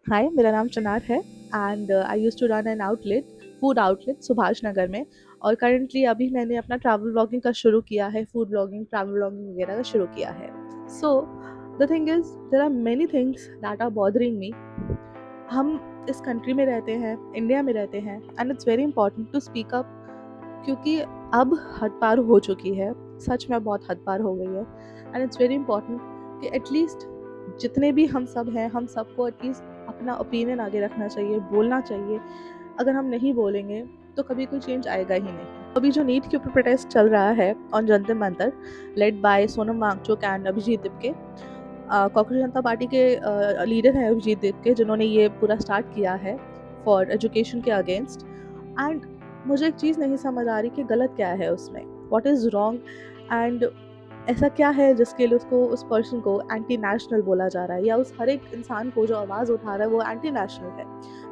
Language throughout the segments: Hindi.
हाय, मेरा नाम चनार है and I used to run an food outlet Subhash Nagar में। और करंटली अभी मैंने अपना ट्रैवल ब्लॉगिंग का शुरू किया है, फूड ब्लॉगिंग, ट्रैवल ब्लॉगिंग वगैरह का शुरू किया है। So the thing is there are many things that are bothering me. हम इस कंट्री में रहते हैं, इंडिया में रहते हैं, and it's very important to speak up, क्योंकि अब हद पार हो चुकी है। सच में बहुत हद पार हो गई है एंड इट्स वेरी इंपॉर्टेंट कि एटलीस्ट जितने भी हम सब हैं, हम सबको एटलीस्ट अपना ओपिनियन आगे रखना चाहिए, बोलना चाहिए। अगर हम नहीं बोलेंगे तो कभी कोई चेंज आएगा ही नहीं। अभी जो नीट के ऊपर प्रोटेस्ट चल रहा है on Jantar Mantar, led by Sonam Wangchuk and Abhijeet Dipke, Congress Janata party के लीडर हैं अभिजीत दीपके, जिन्होंने ये पूरा स्टार्ट किया है फॉर एजुकेशन के अगेंस्ट। एंड मुझे एक चीज़ नहीं समझ आ रही कि गलत क्या है उसमें, व्हाट इज़ रॉन्ग, एंड ऐसा क्या है जिसके लिए उसको, उस पर्सन को एंटी नेशनल बोला जा रहा है, या उस हर एक इंसान को जो आवाज़ उठा रहा है वो एंटी नेशनल है।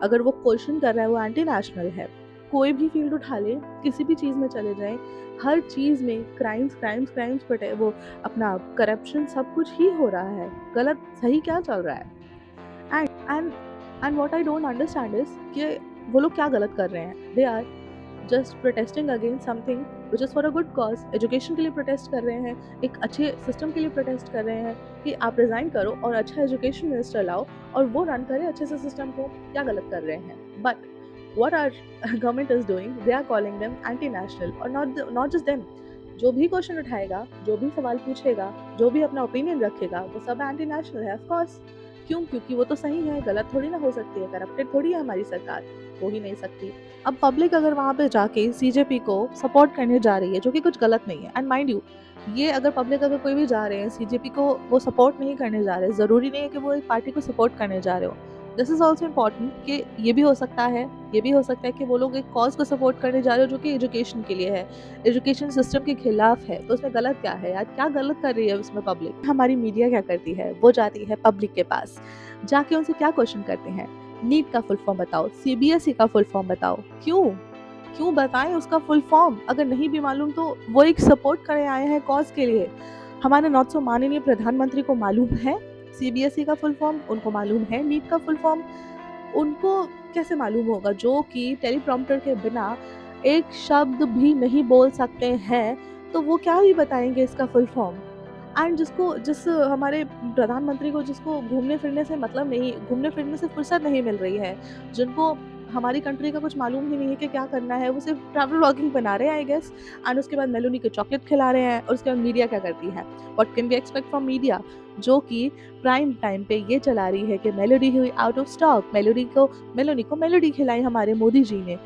अगर वो क्वेश्चन कर रहा है वो एंटी नेशनल है। कोई भी फील्ड उठा ले, किसी भी चीज़ में चले जाएं, हर चीज़ में क्राइम्स क्राइम्स क्राइम्स, बट वो अपना करप्शन सब कुछ ही हो रहा है। गलत सही क्या चल रहा है? And and and what I don't understand is कि वो लोग क्या गलत कर रहे हैं। They are just protesting against something which is for a good cause. Education के लिए प्रोटेस्ट कर रहे हैं, एक अच्छे सिस्टम के लिए प्रोटेस्ट कर रहे हैं कि आप रिज़ाइन करो और अच्छा एजुकेशन मिनिस्टर लाओ और वो रन करे अच्छे से सिस्टम को। क्या गलत कर रहे हैं? But what our government is doing, they are calling them anti-national, और not just them, जो भी क्वेश्चन उठाएगा, जो भी सवाल पूछेगा, जो भी अपना ओपिनियन रखेगा, वो सब एंटी नेशनल है। ऑफ कोर्स, क्यों? क्योंकि वो तो सही है, गलत थोड़ी ना हो सकती है, करप्टेड थोड़ी है हमारी सरकार, हो ही नहीं सकती। अब पब्लिक अगर वहाँ पे जाके सीजेपी को सपोर्ट करने जा रही है, जो कि कुछ गलत नहीं है, एंड माइंड यू, ये अगर पब्लिक अगर कोई भी जा रहे हैं सीजेपी को वो सपोर्ट नहीं करने जा रहे, ज़रूरी नहीं है कि वो एक पार्टी को सपोर्ट करने जा रहे हो। दिस इज़ ऑल्सो इम्पॉर्टेंट कि ये भी हो सकता है, ये भी हो सकता है कि वो लोग एक कॉज को सपोर्ट करने जा रहे हो जो कि एजुकेशन के लिए है, एजुकेशन सिस्टम के खिलाफ है। तो उसमें गलत क्या है यार? क्या गलत कर रही है उसमें पब्लिक? हमारी मीडिया क्या करती है? वो जाती है पब्लिक के पास, जाके उनसे क्या क्वेश्चन करते हैं? नीट का फुल फॉर्म बताओ, सीबीएसई का फुल फॉर्म बताओ। क्यों? क्यों बताएं उसका फुल फॉर्म? अगर नहीं भी मालूम तो वो एक सपोर्ट करे आए हैं कॉज के लिए। हमारे नॉट सो माननीय प्रधानमंत्री को मालूम है सीबीएसई का फुल फॉर्म, उनको मालूम है नीट का फुल फॉर्म। उनको कैसे मालूम होगा जो कि टेलीप्रॉम्प्टर के बिना एक शब्द भी नहीं बोल सकते हैं? तो वो क्या ही बताएंगे इसका फुल फॉर्म? एंड जिस हमारे प्रधानमंत्री को, जिसको घूमने फिरने से मतलब नहीं, घूमने फिरने से फुर्सत नहीं मिल रही है, जिनको हमारी कंट्री का कुछ मालूम ही नहीं है कि क्या करना है, वो सिर्फ ट्रैवल व्लॉगिंग बना रहे हैं आई गेस, एंड उसके बाद मेलोनी के चॉकलेट खिला रहे हैं। और उसके बाद मीडिया क्या करती है? What can we expect from media, जो कि प्राइम टाइम पे ये चला रही है कि मेलोडी हुई आउट ऑफ स्टॉक, मेलोनी को मेलोडी खिलाई हमारे मोदी जी ने।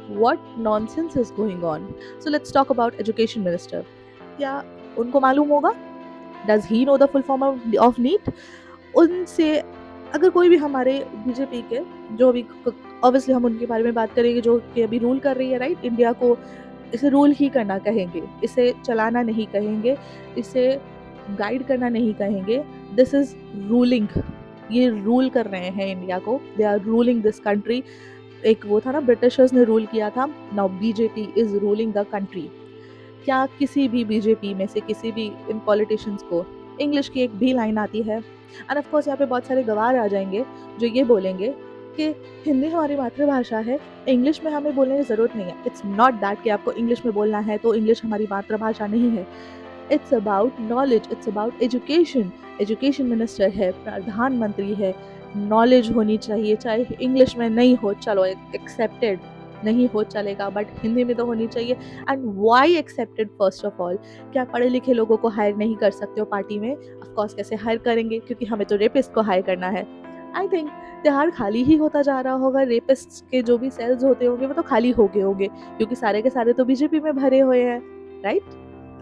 What nonsense is going on? So let's talk about education minister. क्या उनको मालूम होगा? Does he know the full form of NEET? उनसे अगर कोई भी हमारे बीजेपी के, जो अभी ऑब्वियसली हम उनके बारे में बात करेंगे, जो कि अभी रूल कर रही है, राइट, इंडिया को, इसे रूल ही करना कहेंगे, इसे चलाना नहीं कहेंगे, इसे गाइड करना नहीं कहेंगे। दिस इज रूलिंग, ये रूल कर रहे हैं इंडिया को, they are ruling this country. एक वो था ना, ब्रिटिशर्स ने रूल किया था, now BJP is ruling the country. क्या किसी भी बीजेपी में से किसी भी इन पॉलिटिशियंस को इंग्लिश की एक भी लाइन आती है? एंड ऑफ कोर्स यहाँ पे बहुत सारे गवार आ जाएंगे जो ये बोलेंगे कि हिंदी हमारी मातृभाषा है, इंग्लिश में हमें बोलने की ज़रूरत नहीं है। इट्स नॉट दैट कि आपको इंग्लिश में बोलना है तो इंग्लिश हमारी मातृभाषा नहीं है। It's about knowledge, it's about education. Education minister है, प्रधानमंत्री है, नॉलेज होनी चाहिए, चाहे इंग्लिश में नहीं हो, चलो एक्सेप्टेड, नहीं हो चलेगा, बट हिंदी में तो होनी चाहिए। And why accepted? First of all, क्या पढ़े लिखे लोगों को हायर नहीं कर सकते हो पार्टी में? ऑफकोर्स कैसे हायर करेंगे, क्योंकि हमें तो रेपिस्ट को हायर करना है। आई थिंक त्योहार खाली ही होता जा रहा होगा, रेपिस्ट के जो भी सेल्स होते होंगे वो तो खाली हो गए होंगे, क्योंकि सारे के सारे तो बीजेपी में भरे हुए हैं, right?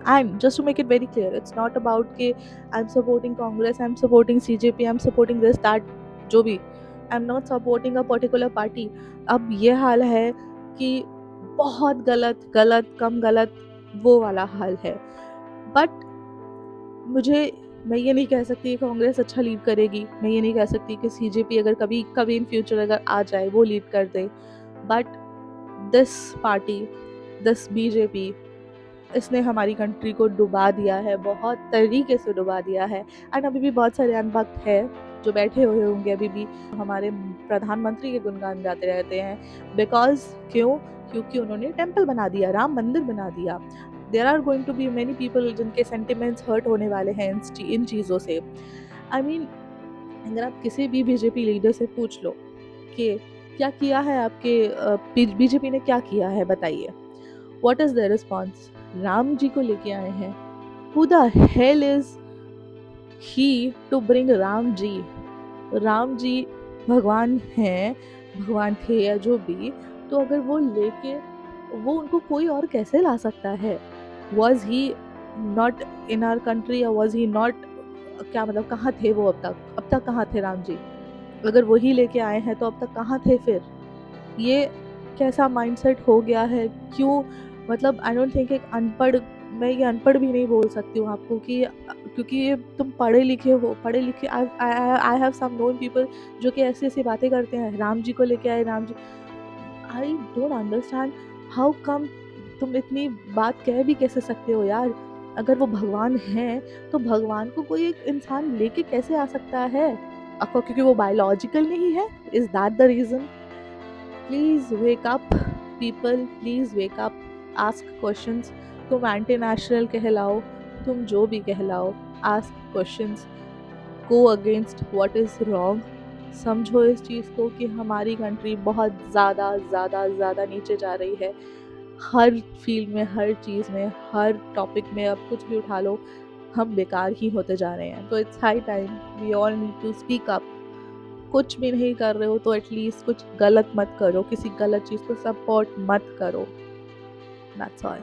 And just to make it very clear, it's not about कि I'm supporting Congress, I'm supporting CJP, I'm supporting this, that, जो भी, I'm not supporting a particular party। अब ये हाल है कि बहुत गलत गलत कम गलत वो वाला हाल है। बट मुझे, मैं ये नहीं कह सकती कि कांग्रेस अच्छा लीड करेगी, मैं ये नहीं कह सकती कि सीजेपी अगर कभी कभी इन फ्यूचर अगर आ जाए वो लीड कर दे, but this party, this BJP, इसने हमारी कंट्री को डुबा दिया है, बहुत तरीके से डुबा दिया है। एंड अभी भी बहुत सारे अनभक्त है जो बैठे हुए होंगे अभी भी हमारे प्रधानमंत्री के गुणगान गाते रहते हैं, बिकॉज क्यों? क्योंकि उन्होंने टेम्पल बना दिया, राम मंदिर बना दिया। There are going to be many people जिनके सेंटिमेंट्स हर्ट होने वाले हैं इन चीज़ों से। आई मीन, अगर आप किसी भी बीजेपी लीडर से पूछ लो कि क्या किया है आपके बीजेपी ने क्या किया है बताइए, what is the response? Ram ji को लेके आए हैं। Who the hell is he to bring Ram ji? Ram ji भगवान हैं, भगवान थे या जो भी, तो अगर वो लेके वो उनको कोई और कैसे ला सकता है? Was he not in our country, या वॉज ही नॉट, क्या मतलब कहाँ थे वो अब तक कहाँ थे राम जी? अगर वही लेके आए हैं तो अब तक कहाँ थे फिर? ये कैसा माइंडसेट हो गया है? क्यों? मतलब आई डोंट थिंक एक अनपढ़, मैं ये अनपढ़ भी नहीं बोल सकती हूँ आपको कि क्योंकि ये तुम पढ़े लिखे हो, पढ़े लिखे, I have some known people जो कि ऐसी ऐसी बातें करते हैं, राम जी को लेके आए, Ram ji. I don't understand how come तुम इतनी बात कह भी कैसे सकते हो यार? अगर वो भगवान हैं तो भगवान को कोई एक इंसान लेके कैसे आ सकता है? आपको क्योंकि वो बायोलॉजिकल नहीं है? Is that the reason? Please wake up people, please wake up, ask questions. तुम एंटी नेशनल कहलाओ, तुम जो भी कहलाओ, ask questions, go against what is wrong. समझो इस चीज़ को कि हमारी कंट्री बहुत ज़्यादा ज़्यादा ज़्यादा नीचे जा रही है, हर फील्ड में, हर चीज़ में, हर टॉपिक में। अब कुछ भी उठा लो, हम बेकार ही होते जा रहे हैं। तो it's high time we all need to speak up. कुछ भी नहीं कर रहे हो तो एटलीस्ट कुछ गलत मत करो, किसी गलत चीज़ को सपोर्ट मत करो। That's all.